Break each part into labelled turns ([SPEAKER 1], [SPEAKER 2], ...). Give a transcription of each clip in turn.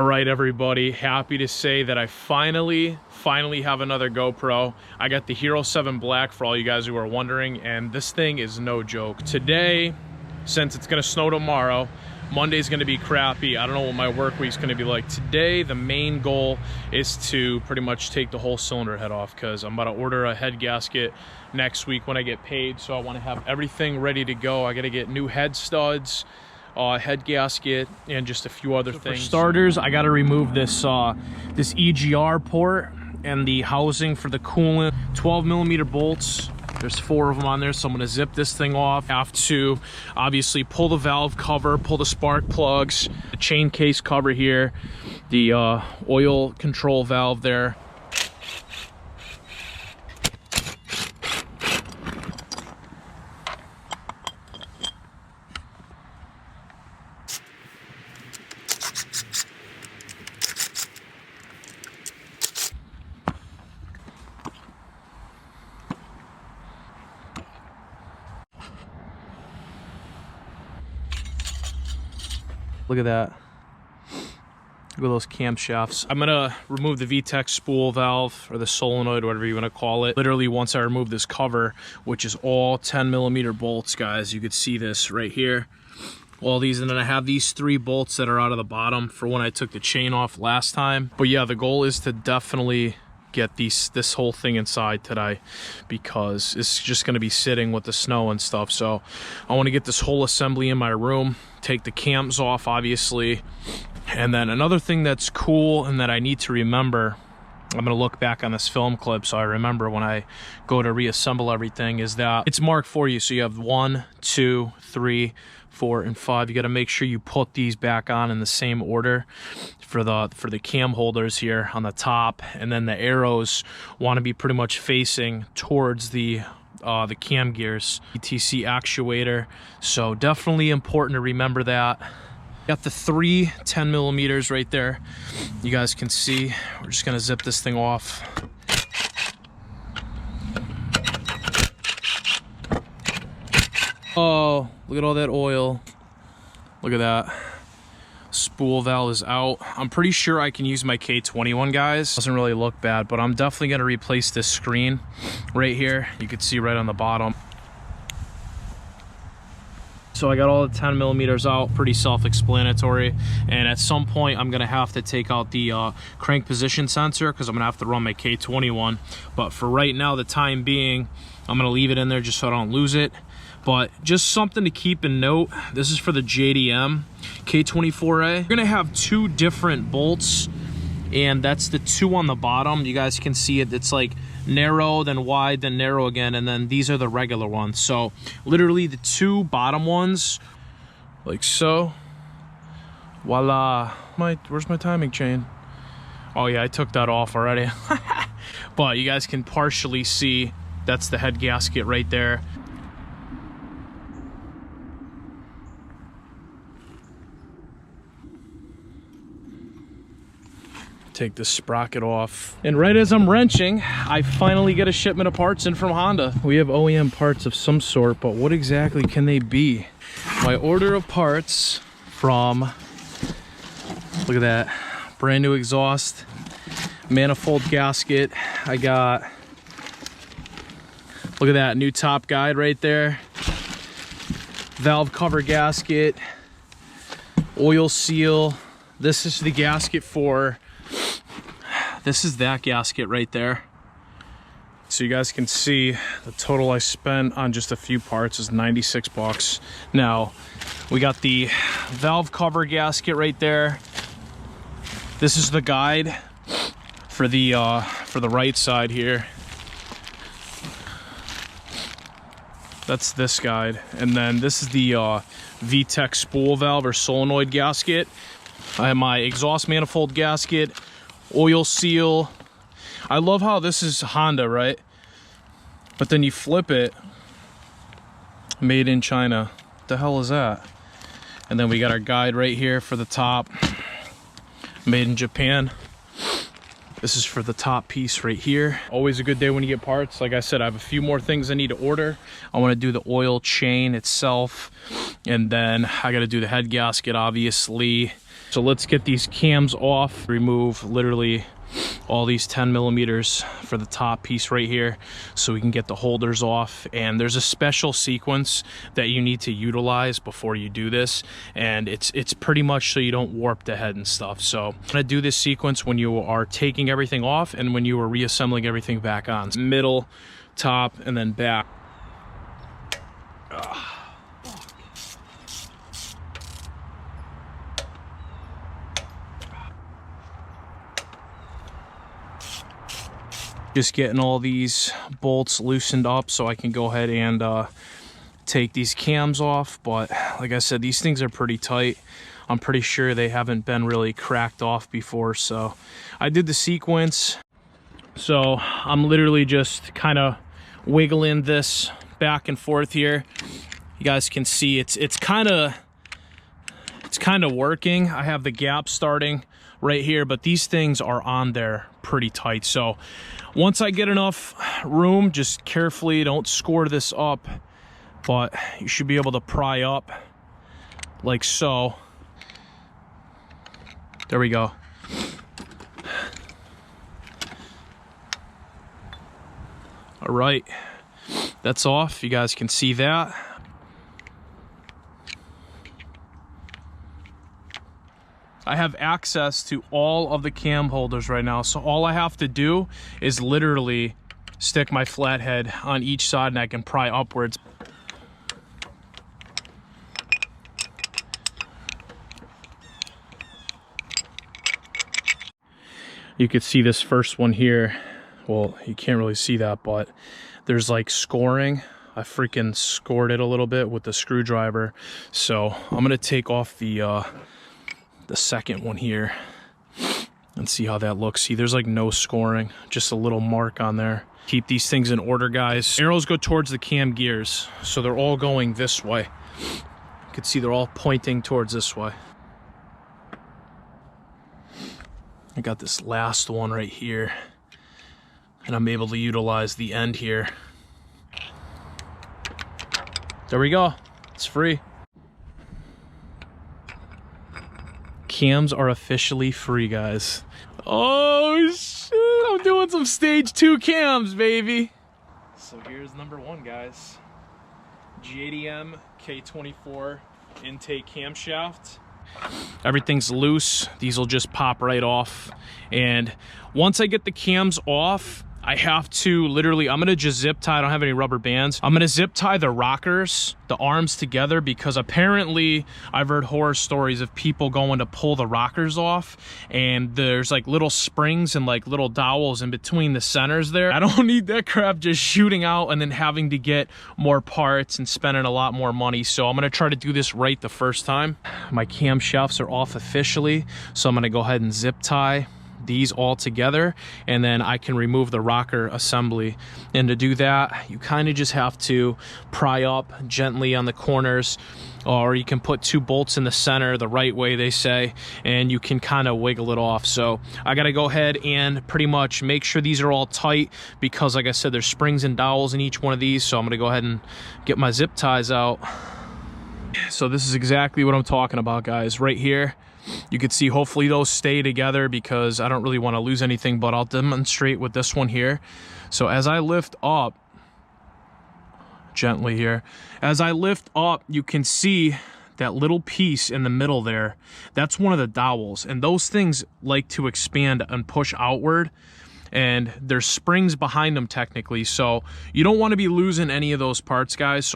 [SPEAKER 1] All right, everybody, happy to say that I finally have another GoPro. I got the Hero 7 Black for all you guys who are wondering, and this thing is no joke. Today, since it's gonna snow tomorrow, Monday's gonna be crappy. I don't know what my work week's gonna be like. Today, the main goal is to pretty much take the whole cylinder head off because I'm about to order a head gasket next week when I get paid, so I wanna have everything ready to go. I gotta get new head studs, head gasket, and just a few other things. For starters, I got to remove this this EGR port and the housing for the coolant. 12mm bolts. There's 4 of them on there, so I'm going to zip this thing off. I have to obviously pull the valve cover, pull the spark plugs, the chain case cover here, the oil control valve there. Look at that. Look at those camshafts. I'm gonna remove the VTEC spool valve, or the solenoid, whatever you wanna call it. Literally, once I remove this cover, which is all 10mm bolts, guys, you could see this right here. All these, and then I have these 3 bolts that are out of the bottom for when I took the chain off last time. But yeah, the goal is to definitely get this whole thing inside today because it's just going to be sitting with the snow and stuff. So I want to get this whole assembly in my room, take the cams off obviously. And then another thing that's cool and that I need to remember, I'm going to look back on this film clip so I remember when I go to reassemble everything, is that it's marked for you. So you have 1, 2, 3, 4, and 5. You got to make sure you put these back on in the same order for the cam holders here on the top, and then the arrows want to be pretty much facing towards the cam gears. ETC actuator, so definitely important to remember that. Got the 3 10mm right there. You guys can see. We're just gonna zip this thing off. Oh, look at all that oil. Look at that. Spool valve is out. I'm pretty sure I can use my K21, guys. Doesn't really look bad, but I'm definitely gonna replace this screen right here. You can see right on the bottom. So I got all the 10mm out, pretty self-explanatory. And at some point, I'm gonna have to take out the crank position sensor because I'm gonna have to run my K21. But for right now, the time being, I'm gonna leave it in there just so I don't lose it. But just something to keep in note, this is for the JDM K24a. You're gonna have 2 different bolts, and that's the 2 on the bottom. You guys can see it, it's like narrow, then wide, then narrow again, and then these are the regular ones. So literally the 2 bottom ones, like so. Voila. Where's my timing chain? Oh yeah, I took that off already. But you guys can partially see that's the head gasket right there. Take the sprocket off, and right as I'm wrenching, I finally get a shipment of parts in from Honda. We have OEM parts of some sort, but what exactly can they be? My order of parts from, look at that, brand new exhaust, manifold gasket. I got, look at that, new top guide right there, valve cover gasket, oil seal. This is the gasket for, this is that gasket right there. So you guys can see the total I spent on just a few parts is 96 bucks. Now, we got the valve cover gasket right there. This is the guide for the right side here. That's this guide. And then this is the VTEC spool valve or solenoid gasket. I have my exhaust manifold gasket, oil seal. I love how this is Honda, right? But then you flip it, made in China. What the hell is that? And then we got our guide right here for the top, made in Japan. This is for the top piece right here. Always a good day when you get parts. Like I said, I have a few more things I need to order. I want to do the oil chain itself, And then I got to do the head gasket, obviously. So let's get these cams off, remove literally all these 10 millimeters for the top piece right here so we can get the holders off. And there's a special sequence that you need to utilize before you do this, and it's pretty much so you don't warp the head and stuff. So I'm gonna do this sequence when you are taking everything off and when you are reassembling everything back on. Middle, top, and then back. Just getting all these bolts loosened up so I can go ahead and take these cams off. But like I said, these things are pretty tight. I'm pretty sure they haven't been really cracked off before. So I did the sequence. So I'm literally just kind of wiggling this back and forth here. You guys can see it's kind of working. I have the gap starting right here, but these things are on there pretty tight. So once I get enough room, just carefully, don't score this up, but you should be able to pry up like so. There we go. All right, that's off. You guys can see that. I have access to all of the cam holders right now, so all I have to do is literally stick my flathead on each side and I can pry upwards. You could see this first one here. Well, you can't really see that, but there's like scoring. I freaking scored it a little bit with the screwdriver. So I'm gonna take off the second one here and see how that looks. See, there's like no scoring, just a little mark on there. Keep these things in order, guys. Arrows go towards the cam gears, so they're all going this way. You can see they're all pointing towards this way. I got this last one right here, and I'm able to utilize the end here. There we go, it's free. Cams are officially free, guys. Oh shit, I'm doing some stage 2 cams, baby. So here's number 1, guys. JDM K24 intake camshaft. Everything's loose. These will just pop right off. And once I get the cams off, I have to literally, I'm gonna just zip tie. I don't have any rubber bands. I'm gonna zip tie the rockers, the arms together, because apparently I've heard horror stories of people going to pull the rockers off and there's like little springs and like little dowels in between the centers there. I don't need that crap just shooting out and then having to get more parts and spending a lot more money. So I'm gonna try to do this right the first time. My camshafts are off officially, so I'm gonna go ahead and zip tie these all together, and then I can remove the rocker assembly. And to do that, you kind of just have to pry up gently on the corners, or you can put 2 bolts in the center the right way, they say, and you can kind of wiggle it off. So I got to go ahead and pretty much make sure these are all tight, because like I said, there's springs and dowels in each one of these. So I'm going to go ahead and get my zip ties out. So this is exactly what I'm talking about, guys. Right here, you can see hopefully those stay together, because I don't really want to lose anything, but I'll demonstrate with this one here. So as I lift up gently here, as I lift up, you can see that little piece in the middle there. That's one of the dowels, and those things like to expand and push outward, and there's springs behind them technically. So you don't want to be losing any of those parts, guys.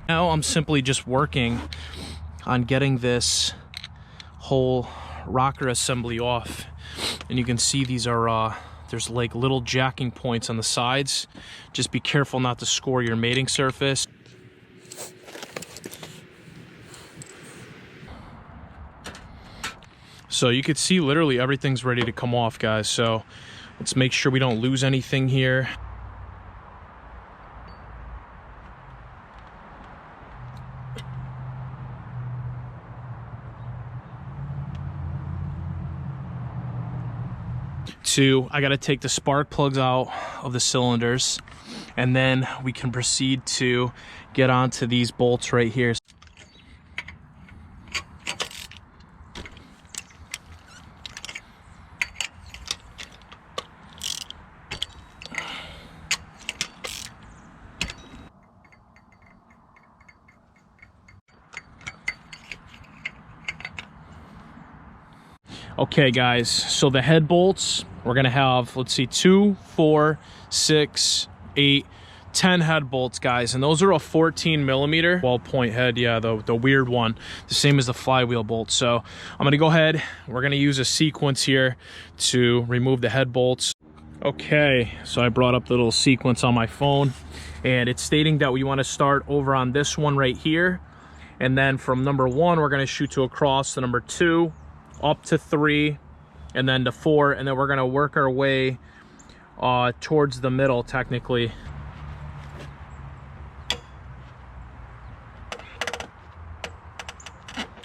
[SPEAKER 1] Now I'm simply just working on getting this whole rocker assembly off. And you can see these are, there's like little jacking points on the sides. Just be careful not to score your mating surface. So you could see literally everything's ready to come off, guys. So let's make sure we don't lose anything here. I gotta take the spark plugs out of the cylinders, and then we can proceed to get onto these bolts right here. Okay guys, so the head bolts, we're gonna have, let's see, 2, 4, 6, 8, 10 head bolts, guys, and those are a 14mm 12-point head. Yeah, the weird one, the same as the flywheel bolt. So I'm gonna go ahead, we're gonna use a sequence here to remove the head bolts. Okay, so I brought up the little sequence on my phone, and it's stating that we want to start over on this one right here, and then from number 1 we're going to shoot to across to number 2, up to 3, and then to 4, and then we're going to work our way towards the middle technically.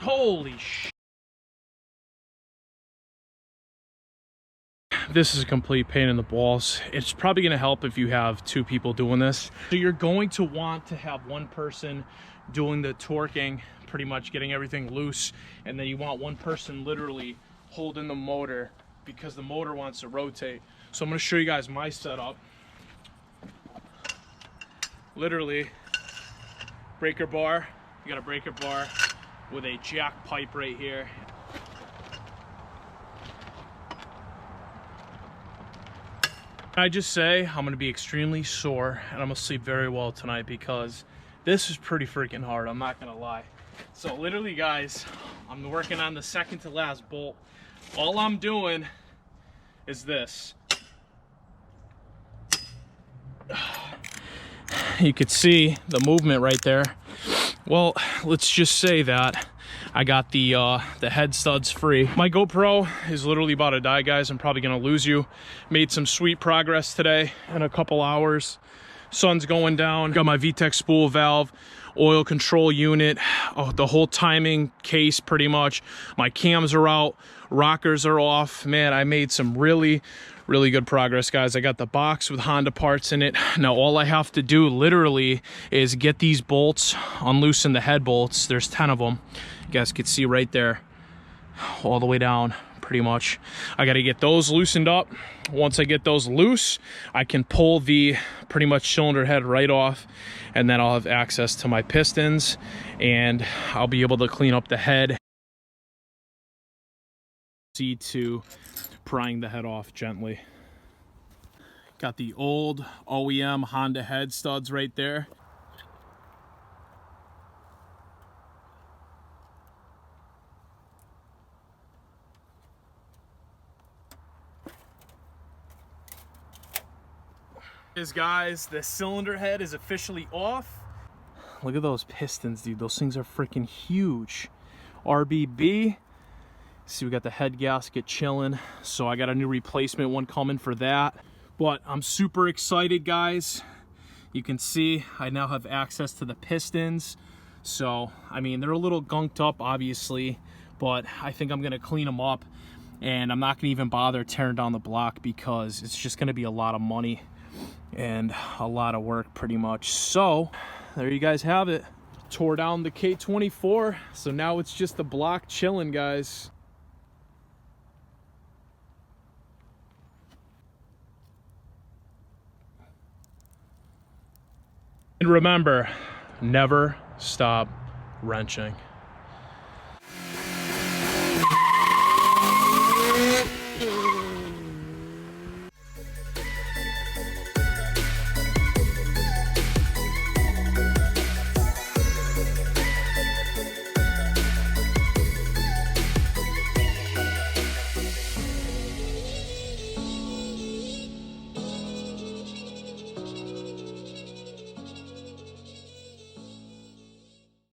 [SPEAKER 1] Holy sh! This is a complete pain in the balls. It's probably going to help if you have 2 people doing this. So you're going to want to have one person doing the torquing, pretty much getting everything loose, and then you want one person literally holding the motor because the motor wants to rotate. So I'm going to show you guys my setup. Literally, breaker bar. You got a breaker bar with a jack pipe right here. I just say I'm gonna be extremely sore and I'm gonna sleep very well tonight because this is pretty freaking hard, I'm not gonna lie. So literally guys, I'm working on the second to last bolt. All I'm doing is this. You could see the movement right there. Well, let's just say that I got the head studs free. My GoPro is literally about to die, guys. I'm probably gonna lose you. Made some sweet progress today in a couple hours. Sun's going down. Got my VTech spool valve, oil control unit, the whole timing case pretty much. My cams are out, rockers are off. Man, I made some really good progress, guys. I got the box with Honda parts in it. Now all I have to do literally is get these bolts, unloosen the head bolts. There's 10 of them. You guys can see right there, all the way down pretty much. I got to get those loosened up. Once I get those loose, I can pull the pretty much cylinder head right off, and then I'll have access to my pistons and I'll be able to clean up the head. See to prying the head off gently. Got the old OEM Honda head studs right there. Guys, the cylinder head is officially off. Look at those pistons, dude. Those things are freaking huge. RBB. See, we got the head gasket chilling, so I got a new replacement one coming for that. But I'm super excited, guys. You can see I now have access to the pistons. So, I mean, they're a little gunked up, obviously, but I think I'm gonna clean them up, and I'm not gonna even bother tearing down the block because it's just gonna be a lot of money and a lot of work pretty much. So there you guys have it. Tore down the K24, so now it's just the block chilling, guys. And remember, never stop wrenching.